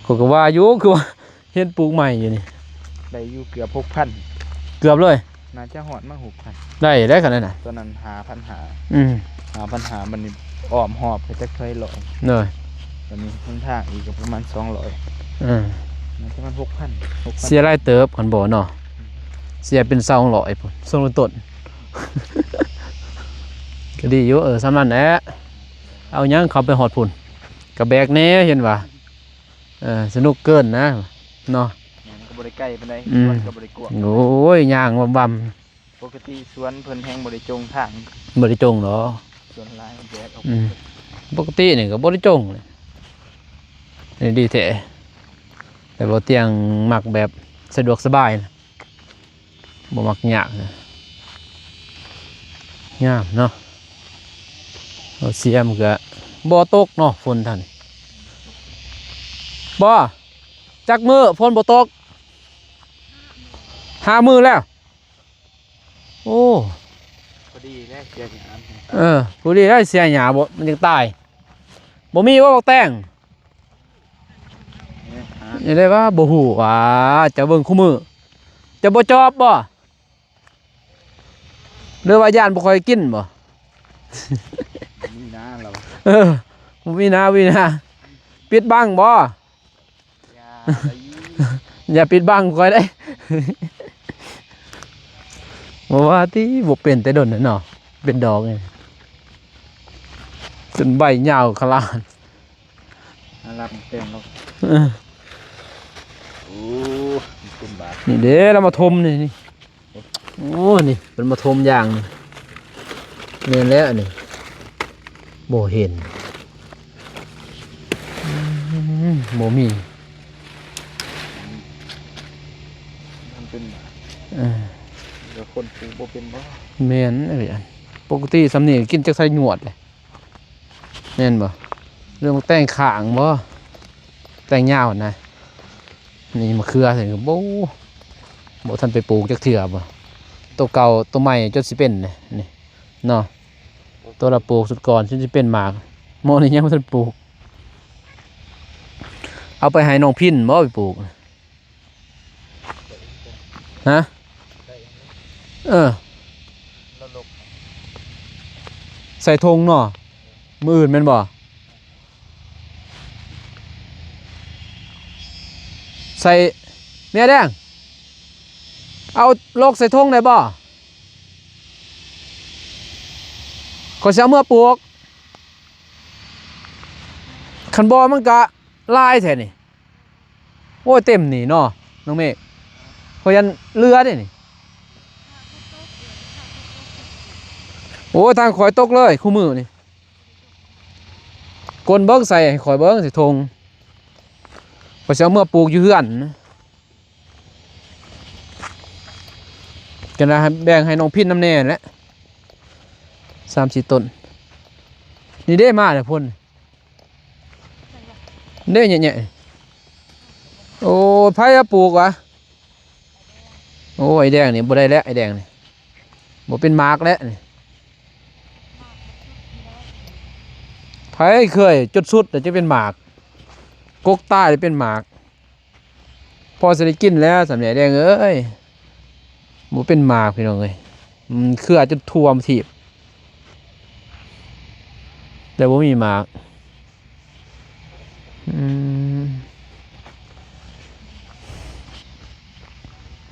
เขาก็ว่าอยู่คือว่าเฮ็ดปลูกใหม่อยู่นี่ ได้อยู่เกือบ6,000 เกือบเลย น่าจะฮอดมา6,000 ได้ขนาดนั้นน่ะ ตอนนั้น5,500 อืม 5,500มันนี่อ้อมหอบไปจักเท่าร้อย เลย ตอนนี้หนทางอีกก็ประมาณ200 อืม น่าจะมัน6,000 เสียรายเติบกันบ่เนาะเสียเป็น200พุ่นส่งต้น ก็ดีอยู่ซ้ำนั้นแหละเอาหยังเขาไปฮอดพุ่นก็แบกแหน่เห็นว่าสนุกเกินนะเนาะ มันก็บ่ได้ใกล้ปานใด อืม มันก็บ่ได้กว้าง โอ้ยย่างบำ ปกติสวนเพิ่นแฮงบ่ได้จงทาง ๆบ่ได้จงหรอ สวนหลายแยกออก ปกตินี่ก็บ่ได้จงเลยนี่ดีแท้แต่บ่เตียงมักแบบสะดวกสบายนะบ่มักยากนะงามเนาะเอาเสียมนก็บ่ตกเนาะฝนท่านบ่จักมือฝนบ่ตก5 มื้อแล้วโอ้ พอดีแลกเสียหยาม ผู้ดีได้เสียหญ้าบ่มันยังตายบ่มีว่าบักแตง เนี่ยหา นี่ได้ว่าบ่ฮู้ว่าจะเบิ่งคู่มือจะบ่จอบบ่หรือว่าย่านบ่ค่อยกินบ่ มีหน้าเรา บ่มีนาวินาปิดบังบ่ ยาอะไร อย่าปิดบังค่อยได้ บ่ว่าติบ่เป็นแต่ดนน่ะเนาะเป็นดอกนี่จนใบยาวขลาด อารับเต็มเรา เออ โอ้เป็นบาท นี่เด้เรามาทมนี่โอ้นี่เป็นมาทมอย่างนี่แม่นแล้วนี่บ่เห็นบ่มี มันเป็นบาท เออ เดี๋ยวคนปลูกบ่เป็นบ่ แม่นเอ้ยอันปกติสำนี่กินจักใส่หนวดเลยแม่นบ่ เรื่องแต่งข้างบ่แต่งยาวนะนี่มะเขือใส่โบ่ทันไปปลูกจักเทื่อบ่ตัวเก่าตัวใหม่จนสิเป็นนี่เนาะตัวละปลูกสุดก่อนจนสิเป็นหมากโมนี่ยังบ่ทันปลูกเอาไปให้น้องพินบ่ไปปลูกฮะใส่ธงเนาะมื้ออื่นแม่นบ่ใส่เมียแดงเอาโลกใส่ธงได้บ่ขอสิเอาเมื่อปลูกคันบ่มันก็ลายแท้นี่โอ้ยเต็มนี่เนาะน้องเมฆขอยันเรือเด้นี่โอ้ยทางข่อยตกเลยคู่มือนี่กลเบิ้งใส่ให้ข่อยเบิ้งใส่ธงขอยสิเอาเมื่อปลูกอยู่เฮือนกันนะแบ่งให้น้องพินน้ำแน่แหละ3-4 ต้นนี่ได้มาเนี่ยพ่นได้แง่ๆโอ้ยไผจะปลูกวะโอ้ไอ้แดงนี่บ่ได้แล้วไอ้แดงนี่บ่เป็นหมากแล้วนี่ไผเคยจุดสุดแต่จะเป็นหมากกกใต้จะเป็นหมากพอสิได้กินแล้วสำเนียงแดงเอ้ยบ่เป็นหมากพี่น้องเอ้ยมันคืออาจจะท่วมทีบแต่บ่มีหมาก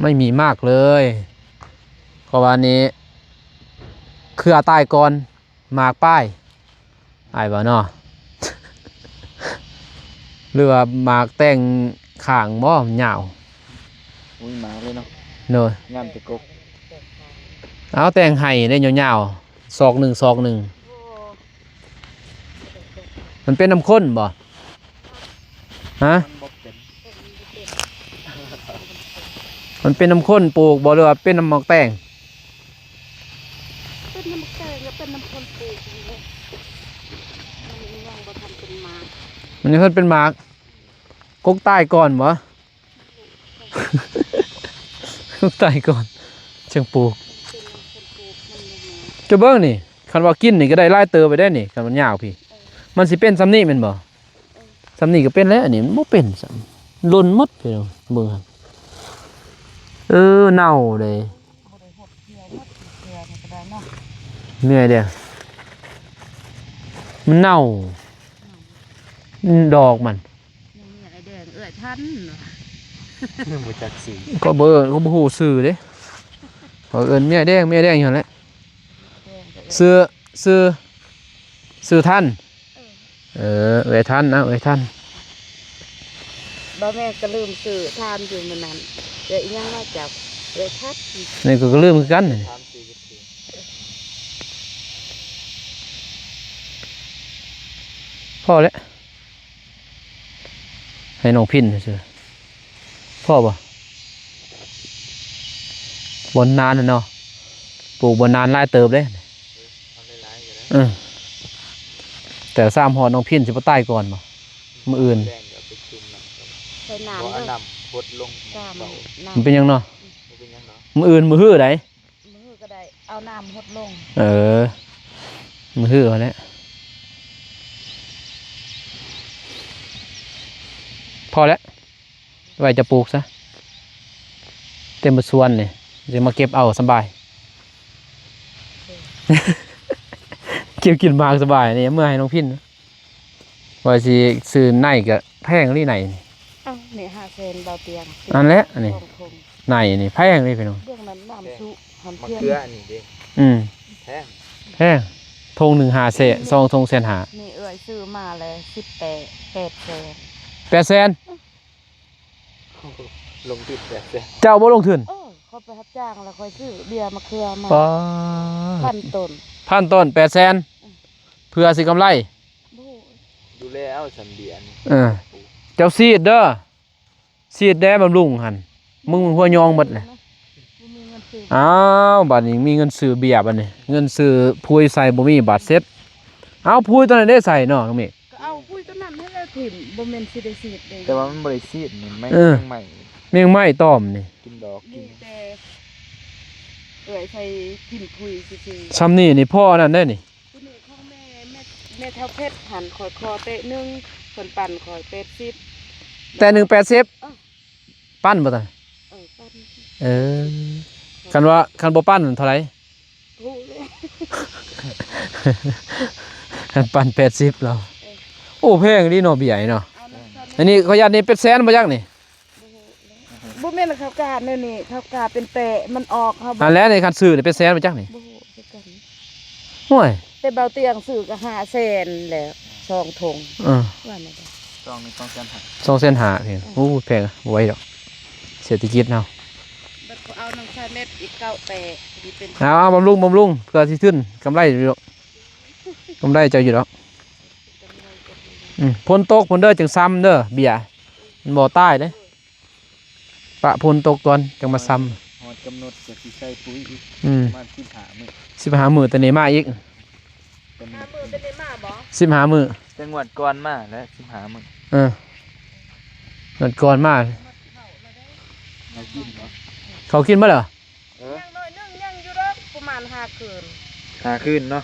ไม่มีมากเลยเพราะว่านี้เครือตายก่อนหมากป้ายอายบ่เนาะ หรือว่าหมากแต่งข้างบ่ยาว อุ้ยหมาเลยเนาะ เนอะ งามแต่กก เอาแต่งไห้ได้ยาวๆศอกหนึ่งมันเป็นน้ำข้นบ่ฮะ มันบ่เป็น มันเป็นน้ำข้นปลูกบ่หรือว่าเป็นน้ำหมอกแต่ง เป็นน้ำแกงก็เป็นน้ำคนปลูกนี่แหละมันยังบ่ทันเป็นหมาก มันจะเพิ่นเป็นหมากกกใต้ก่อนบ่ กกใต้ก่อนจังปลูก เป็นน้ำคนปลูกมันยังไง จะเบิ่งนี่คันว่ากินนี่ก็ได้หลายเติบไปได้นี่คันมันยาวพี่มันสิเป็นซำนี้แม่นบ่ซำนี้ก็เป็นแล้วอันนี้มันบ่เป็นซำหล่นหมดพี่น้องเบิ่งครับเน่าเลย บ่ได้หดเกี่ยวหมดเกี่ยวนี่ก็ได้เนาะ เหนื่อยเด้อมันเน่าดอกมัน นี่ไอ้แดงเอ้ยทันเนาะ บ่จักสี ก็เบอร์เขาบ่ฮู้ชื่อเด้เขาเอิ้นเมียแดงอยู่หั่นแหละ แดงก็เอ้ย ซื้อท่านเอ้ยท่านนะเอ้ยท่าน บ่แม่ก็ลืมซื้อทานอยู่มื้อนั้นเดี๋ยวอีหยังมาจับเอ้ยทัด นี่ก็ลืมคือกันนี่ 3-4ก็ถือ พอแล้วให้น้องพินซื่อพ่อบ่บนนานน่ะเนาะปลูกบนนานหลายเติบเด้ เอาหลายๆก็ได้ แต่3ฮอดน้องพินสิบ่ตายก่อนบ่มื้ออื่น แดงก็เอาไปจุ่มน้ำก่อน ใส่น้ำ บ่เอา เด้อ น้ำพดลง จ้า เบา มันเป็นหยังเนาะ บ่เป็นหยังเนาะ มื้ออื่นมื้อฮื้อใด มือก็ได้เอาน้ำหดลง มื้อฮื้อเอาแหละพอแล้วไว้จะปลูกซะเต็มบ่สวนนี่จะมาเก็บเอาสบาย เก็บกินมากสบายนี่เมื่อให้น้องพินว่าสิซื้อในก็แพงนี่ไหนนี่ เอ้านี่500,000เบาเตียง อันแหละอันนี้ ทงทง ในนี่แพงนี่พี่น้อง เรื่องนั้นน้ำซุหอม มะ เทียน เขืออันนี้เด้ อืม แพง แพงธง1 5 เศษซองธง1 5 0 0 นี่เอ้ยซื้อมาเลย18,000 800,000 ลงทุนแบบเด้ เจ้าบ่ลงทุน เขาไปรับจ้างแล้วค่อยซื้อเบียร์มะเขือมา ป้า พันต้น พันต้น800,000เพื่อสิกำไร บู ดูแลเอาสำเดียน เจ้าซีดเด้อซีดแด้บำรุงหั่นมึงหัวยองหมดเลย บ่มีเงินซื้อ อ้าวบัดนี้มีเงินซื้อเบียร์บัดนี้เงินซื้อพุยใส่บ่มีบาทเซ็ตเอาพุยตอนนั้นได้ใส่เนาะน้องเมฆ ก็เอาปุ้ย ถิ่มบ่แม่นสิได้สีดเลย แต่ว่ามันบริสุทธิ์นี่ไม่ เออ ใหม่ แมงไม้ตอมนี่ กินดอกกิ นี่ น แต่เอ้ยใส่ถิ่มพุยซื่อ ซ้ำนี่นี่พ่อนั่นได้นี่ ๆผู้นี้ของแม่เท่าเพชรหันข่อยคอเตะหนึงเพิ่นปั่นข่อย80แต่180ปั้นบ่ตา ปั่น เออคันบ่ปั้นเท่าไหร่ รู้เลย คันปั้น80แล้วโอ้แพงดีเนาะเบี้ยเนาะ เอาน้ำซ้ำ อันนี้เขายันนี่เป็นแสนบ่จักนี่ บ่แม่นข้าวกาดนี่นี่ข้าวกาดเป็นเตะมันออกเฮาบ่ อันแล้วในคันซื้อนี่เป็นแสนบ่จักนี่ บ่ฮู้คือกัน ห่วย แต่เบาเตียงซื้อก็500,000แล้ว2ถุง เออ ว่านั่นแหละ ซองนี่ต้องการหัก 2เส้นหาเพียงโอ้แพงบ่ไหวดอกเศรษฐกิจเนาะ บัดเขาเอาน้ำใส่เม็ดอีกเก้าแตะนี่เป็น เอาบำรุงเพื่อสิขึ้นกำไรอยู่ดอกกำไรเจ้าอยู่ดอกพ้นตกพ้นเด้อจังซ้ำเด้อเบียร์มันบ่ใต้เด้ปะพ้นตกก่อนจังมาซ้ หอดกำหนดจะสิใส่ปุ๋ยอีก ำอืม ประมาณ15มื้อ 15มื้อตอนนี้มาอีก เป็น หามือเป็นได้มาบ่ 15มื้อ จังหวัดก่อนมาแล้ว15มื้อ เออนัดก่อนมา เอากินเนาะ เขากินบ่เหรอ เออ ยังน้อยนึงยังอยู่ดอกประมาณ5คืน หาขึ้นเนาะ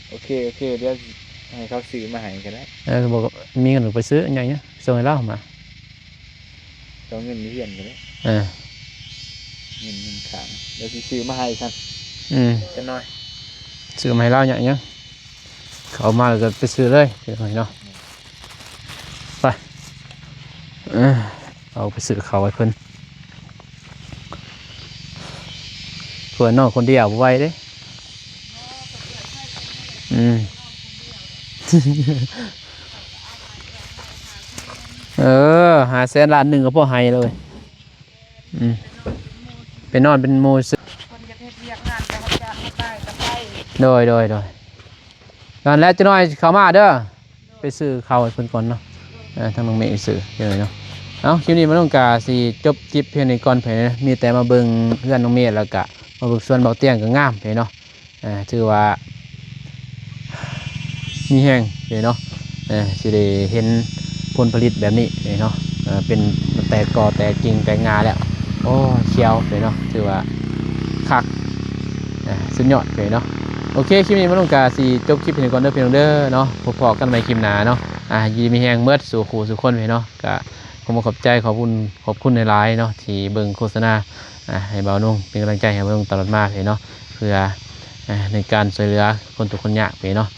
โอเคเดี๋ยวให้เขาซื้อมาให้ก็ได้ เขาบอกว่ามีเงินไปซื้ออันใหญ่เนี่ยส่งให้เรามา เอาเงินมีเรียนก็ได้ เออ เงินขางเดี๋ยวสิซื้อมาให้ซั่น จะน้อย ซื้อมาให้เราอย่างเงี้ยเขามาแล้วก็ไปซื้อเลยเดี๋ยวหน่อยเนาะไปเอาไปซื้อเขาไว้เพิ่นเพื่อนน้องคนเดียวบ่ไหวเด้500,000 ล้านหนึ่งก็พอให้เลยไปนอนเป็นโมซึ คนจะเฮ็ดเวียกงานแต่เขาจะมาได้ก็ไป โดยกันแล้วจะน้อยเขามาเด้อไปซื้อเขาให้เพิ่นก่อนเนาะทางน้องเมย์ไปซื้อเดี๋ยวเนาะเอาคลิปนี้มันต้องการสิจบคลิปเพียงในก่อนเพิ่นนะมีแต่มาเบิ่งเพื่อนน้องเมย์แล้วก็มาเบิ่งส่วนเบาเตียงก็งามเพิ่นเนาะถือว่ามีแห้งเพิ่นเนาะสิได้เห็นผลผลิตแบบนี้เพิ่นเนาะเป็นแตกกอแตกกิ่งแตกงาแล้วโอ้เขียวเพิ่นเนาะถือว่าคักสุดยอดเพิ่นเนาะโอเคคลิปนี้มันต้องการสิจบคลิปเพียงในก่อนเด้อพี่น้องเด้อเนาะพบกันใหม่คลิปหน้าเนาะยินดีมีแห้งเมิดสู่คู่สู่คนเพิ่นเนาะก็ขอบใจขอบคุณในไลน์เนาะที่เบิ่งโฆษณาให้เบานุ่งเป็นกำลังใจให้เบานุ่งตลอดมาเนาะเพื่อในการช่วยเหลือคนทุกคนยากเนาะ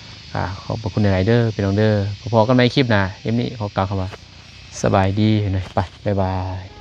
ขอบคุณในไลน์เด้อพี่น้องเด้อพบกันใหม่คลิปหน้าคลิปนี้ขอกล่าวคำว่าสบายดีเห็นไหมไปบ๊ายบาย